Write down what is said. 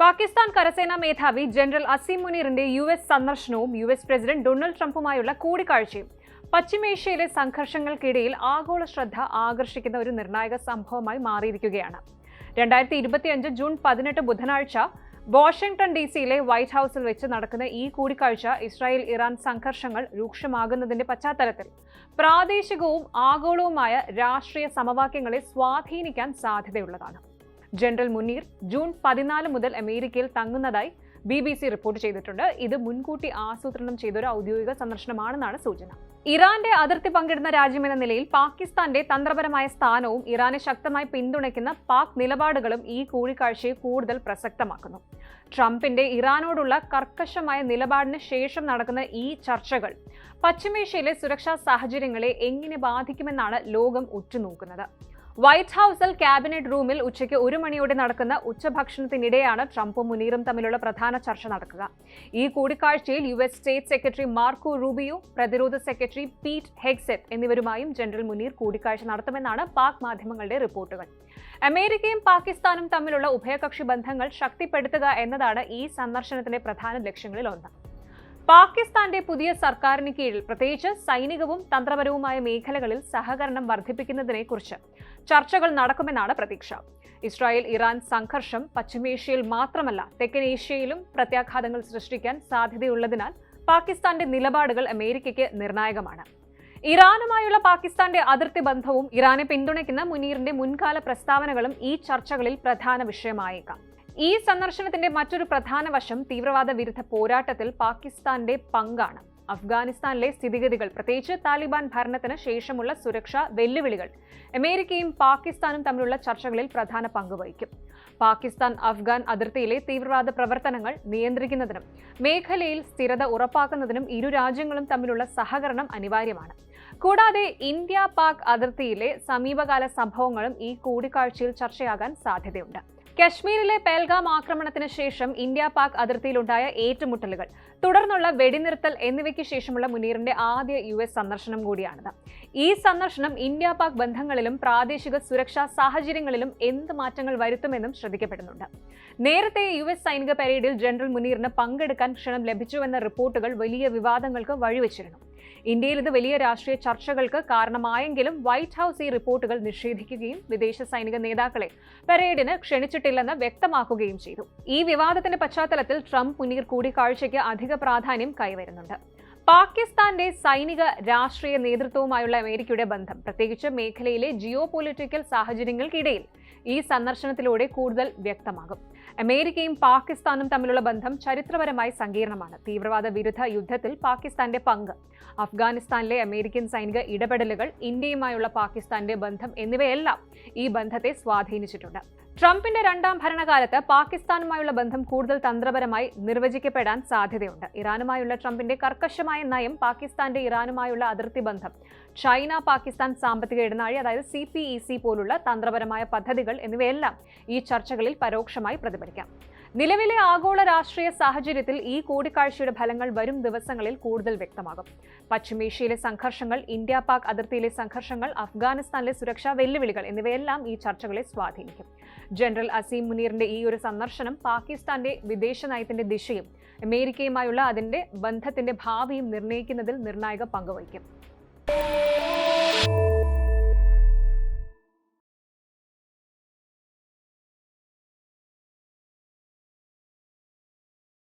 പാകിസ്ഥാൻ കരസേനാ മേധാവി ജനറൽ അസീം മുനീറിന്റെ യുഎസ് സന്ദർശനവും യുഎസ് പ്രസിഡന്റ് ഡൊണാൾഡ് ട്രംപുമായുള്ള കൂടിക്കാഴ്ചയും പശ്ചിമേഷ്യയിലെ സംഘർഷങ്ങൾക്കിടയിൽ ആഗോള ശ്രദ്ധ ആകർഷിക്കുന്ന ഒരു നിർണായക സംഭവമായി മാറിയിരിക്കുകയാണ്. 2025 ജൂൺ 18 ബുധനാഴ്ച വാഷിംഗ്ടൺ ഡിസിയിലെ വൈറ്റ് ഹൌസിൽ വെച്ച് നടക്കുന്ന ഈ കൂടിക്കാഴ്ച ഇസ്രായേൽ ഇറാൻ സംഘർഷങ്ങൾ രൂക്ഷമാകുന്നതിന്റെ പശ്ചാത്തലത്തിൽ പ്രാദേശികവും ആഗോളവുമായ രാഷ്ട്രീയ സമവാക്യങ്ങളെ സ്വാധീനിക്കാൻ സാധ്യതയുള്ളതാണ്. ജനറൽ മുനീർ ജൂൺ 14 മുതൽ അമേരിക്കയിൽ തങ്ങുന്നതായി BBC റിപ്പോർട്ട് ചെയ്തിട്ടുണ്ട്. ഇത് മുൻകൂട്ടി ആസൂത്രണം ചെയ്ത ഒരു ഔദ്യോഗിക സന്ദർശനമാണെന്നാണ് സൂചന. ഇറാന്റെ അതിർത്തി പങ്കിടുന്ന രാജ്യമെന്ന നിലയിൽ പാകിസ്ഥാന്റെ തന്ത്രപരമായ സ്ഥാനവും ഇറാനെ ശക്തമായി പിന്തുണയ്ക്കുന്ന പാക് നിലപാടുകളും ഈ കൂടിക്കാഴ്ചയെ കൂടുതൽ പ്രസക്തമാക്കുന്നു. ട്രംപിന്റെ ഇറാനോടുള്ള കർക്കശമായ നിലപാടിന് ശേഷം നടക്കുന്ന ഈ ചർച്ചകൾ പശ്ചിമേഷ്യയിലെ സുരക്ഷാ സാഹചര്യങ്ങളെ എങ്ങനെ ബാധിക്കുമെന്നാണ് ലോകം ഉറ്റുനോക്കുന്നത്. വൈറ്റ് ഹൌസിൽ ക്യാബിനറ്റ് റൂമിൽ ഉച്ചയ്ക്ക് 1 മണിയോടെ നടക്കുന്ന ഉച്ചഭക്ഷണത്തിനിടെയാണ് ട്രംപും മുനീറും തമ്മിലുള്ള പ്രധാന ചർച്ച നടക്കുക. ഈ കൂടിക്കാഴ്ചയിൽ US state secretary Marco Rubio, പ്രതിരോധ സെക്രട്ടറി പീറ്റ് ഹെഗ്സെത്ത് എന്നിവരുമായും ജനറൽ മുനീർ കൂടിക്കാഴ്ച നടത്തുമെന്നാണ് പാക് മാധ്യമങ്ങളുടെ റിപ്പോർട്ടുകൾ. അമേരിക്കയും പാകിസ്ഥാനും തമ്മിലുള്ള ഉഭയകക്ഷി ബന്ധങ്ങൾ ശക്തിപ്പെടുത്തുക എന്നതാണ് ഈ സന്ദർശനത്തിന്റെ പ്രധാന ലക്ഷ്യങ്ങളിൽ ഒന്ന്. പാകിസ്ഥാന്റെ പുതിയ സർക്കാരിന് കീഴിൽ പ്രത്യേകിച്ച് സൈനികവും തന്ത്രപരവുമായ മേഖലകളിൽ സഹകരണം വർദ്ധിപ്പിക്കുന്നതിനെക്കുറിച്ച് ചർച്ചകൾ നടക്കുമെന്നാണ് പ്രതീക്ഷ. ഇസ്രായേൽ ഇറാൻ സംഘർഷം പശ്ചിമേഷ്യയിൽ മാത്രമല്ല തെക്കൻ ഏഷ്യയിലും പ്രത്യാഘാതങ്ങൾ സൃഷ്ടിക്കാൻ സാധ്യതയുള്ളതിനാൽ പാകിസ്ഥാന്റെ നിലപാടുകൾ അമേരിക്കയ്ക്ക് നിർണായകമാണ്. ഇറാനുമായുള്ള പാകിസ്ഥാന്റെ അതിർത്തി ബന്ധവും ഇറാനെ പിന്തുണയ്ക്കുന്ന മുനീറിന്റെ മുൻകാല പ്രസ്താവനകളും ഈ ചർച്ചകളിൽ പ്രധാന വിഷയമായേക്കാം. ഈ സന്ദർശനത്തിന്റെ മറ്റൊരു പ്രധാന വശം തീവ്രവാദ വിരുദ്ധ പോരാട്ടത്തിൽ പാകിസ്ഥാന്റെ പങ്കാണ്. അഫ്ഗാനിസ്ഥാനിലെ സ്ഥിതിഗതികൾ, പ്രത്യേകിച്ച് താലിബാൻ ഭരണത്തിന് ശേഷമുള്ള സുരക്ഷാ വെല്ലുവിളികൾ അമേരിക്കയും പാകിസ്ഥാനും തമ്മിലുള്ള ചർച്ചകളിൽ പ്രധാന പങ്ക് വഹിക്കും. പാകിസ്ഥാൻ അഫ്ഗാൻ അതിർത്തിയിലെ തീവ്രവാദ പ്രവർത്തനങ്ങൾ നിയന്ത്രിക്കുന്നതിനും മേഖലയിൽ സ്ഥിരത ഉറപ്പാക്കുന്നതിനും ഇരു രാജ്യങ്ങളും തമ്മിലുള്ള സഹകരണം അനിവാര്യമാണ്. കൂടാതെ ഇന്ത്യ പാക് അതിർത്തിയിലെ സമീപകാല സംഭവങ്ങളും ഈ കൂടിക്കാഴ്ചയിൽ ചർച്ചയാകാൻ സാധ്യതയുണ്ട്. കശ്മീരിലെ പെൽഗാം ആക്രമണത്തിന് ശേഷം ഇന്ത്യ പാക് അതിർത്തിയിലുണ്ടായ ഏറ്റുമുട്ടലുകൾ, തുടർന്നുള്ള വെടിനിർത്തൽ എന്നിവയ്ക്ക് ശേഷമുള്ള മുനീറിന്റെ ആദ്യ യുഎസ് സന്ദർശനം കൂടിയാണിത്. ഈ സന്ദർശനം ഇന്ത്യ പാക് ബന്ധങ്ങളിലും പ്രാദേശിക സുരക്ഷാ സാഹചര്യങ്ങളിലും എന്ത് മാറ്റങ്ങൾ വരുത്തുമെന്നും ശ്രദ്ധിക്കപ്പെടുന്നുണ്ട്. നേരത്തെ യുഎസ് സൈനിക പരേഡിൽ ജനറൽ മുനീറിന് പങ്കെടുക്കാൻ ക്ഷണം ലഭിച്ചുവെന്ന റിപ്പോർട്ടുകൾ വലിയ വിവാദങ്ങൾക്ക് വഴിവെച്ചിരുന്നു. ഇന്ത്യയിൽ ഇത് വലിയ രാഷ്ട്രീയ ചർച്ചകൾക്ക് കാരണമായെങ്കിലും വൈറ്റ് ഹൌസ് ഈ റിപ്പോർട്ടുകൾ നിഷേധിക്കുകയും വിദേശ സൈനിക നേതാക്കളെ പരേഡിന് ക്ഷണിച്ചിട്ടില്ലെന്ന് വ്യക്തമാക്കുകയും ചെയ്തു. ഈ വിവാദത്തിന്റെ പശ്ചാത്തലത്തിൽ ട്രംപ് മുനീർ കൂടിക്കാഴ്ചയ്ക്ക് അധിക പ്രാധാന്യം കൈവരുന്നുണ്ട്. പാകിസ്ഥാന്റെ സൈനിക രാഷ്ട്രീയ നേതൃത്വവുമായുള്ള അമേരിക്കയുടെ ബന്ധം, പ്രത്യേകിച്ച് മേഖലയിലെ ജിയോ പൊളിറ്റിക്കൽ സാഹചര്യങ്ങൾക്കിടയിൽ ഈ സന്ദർശനത്തിലൂടെ കൂടുതൽ വ്യക്തമാകും. അമേരിക്കയും പാകിസ്ഥാനും തമ്മിലുള്ള ബന്ധം ചരിത്രപരമായി സങ്കീർണമാണ്. തീവ്രവാദ വിരുദ്ധ യുദ്ധത്തിൽ പാകിസ്ഥാന്റെ പങ്ക്, അഫ്ഗാനിസ്ഥാനിലെ അമേരിക്കൻ സൈനിക ഇടപെടലുകൾ, ഇന്ത്യയുമായുള്ള പാകിസ്ഥാന്റെ ബന്ധം എന്നിവയെല്ലാം ഈ ബന്ധത്തെ സ്വാധീനിച്ചിട്ടുണ്ട്. ട്രംപിന്റെ 2ാം ഭരണകാലത്ത് പാകിസ്ഥാനുമായുള്ള ബന്ധം കൂടുതൽ തന്ത്രപരമായി നിർവചിക്കപ്പെടാൻ സാധ്യതയുണ്ട്. ഇറാനുമായുള്ള ട്രംപിന്റെ കർക്കശമായ നയം, പാകിസ്ഥാന്റെ ഇറാനുമായുള്ള അതിർത്തി ബന്ധം, ചൈന പാകിസ്ഥാൻ സാമ്പത്തിക ഇടനാഴി അതായത് CPEC പോലുള്ള തന്ത്രപരമായ പദ്ധതികൾ എന്നിവയെല്ലാം ഈ ചർച്ചകളിൽ പരോക്ഷമായി പ്രതിഫലിക്കാം. നിലവിലെ ആഗോള രാഷ്ട്രീയ സാഹചര്യത്തിൽ ഈ കൂടിക്കാഴ്ചയുടെ ഫലങ്ങൾ വരും ദിവസങ്ങളിൽ കൂടുതൽ വ്യക്തമാകും. പശ്ചിമേഷ്യയിലെ സംഘർഷങ്ങൾ, ഇന്ത്യ പാക് അതിർത്തിയിലെ സംഘർഷങ്ങൾ, അഫ്ഗാനിസ്ഥാനിലെ സുരക്ഷാ വെല്ലുവിളികൾ എന്നിവയെല്ലാം ഈ ചർച്ചകളെ സ്വാധീനിക്കും. ജനറൽ അസീം മുനീറിന്റെ ഈ ഒരു സന്ദർശനം പാകിസ്ഥാന്റെ വിദേശ നയത്തിന്റെ ദിശയും അമേരിക്കയുമായുള്ള അതിന്റെ ബന്ധത്തിന്റെ ഭാവിയും നിർണ്ണയിക്കുന്നതിൽ നിർണായക പങ്കുവഹിക്കും.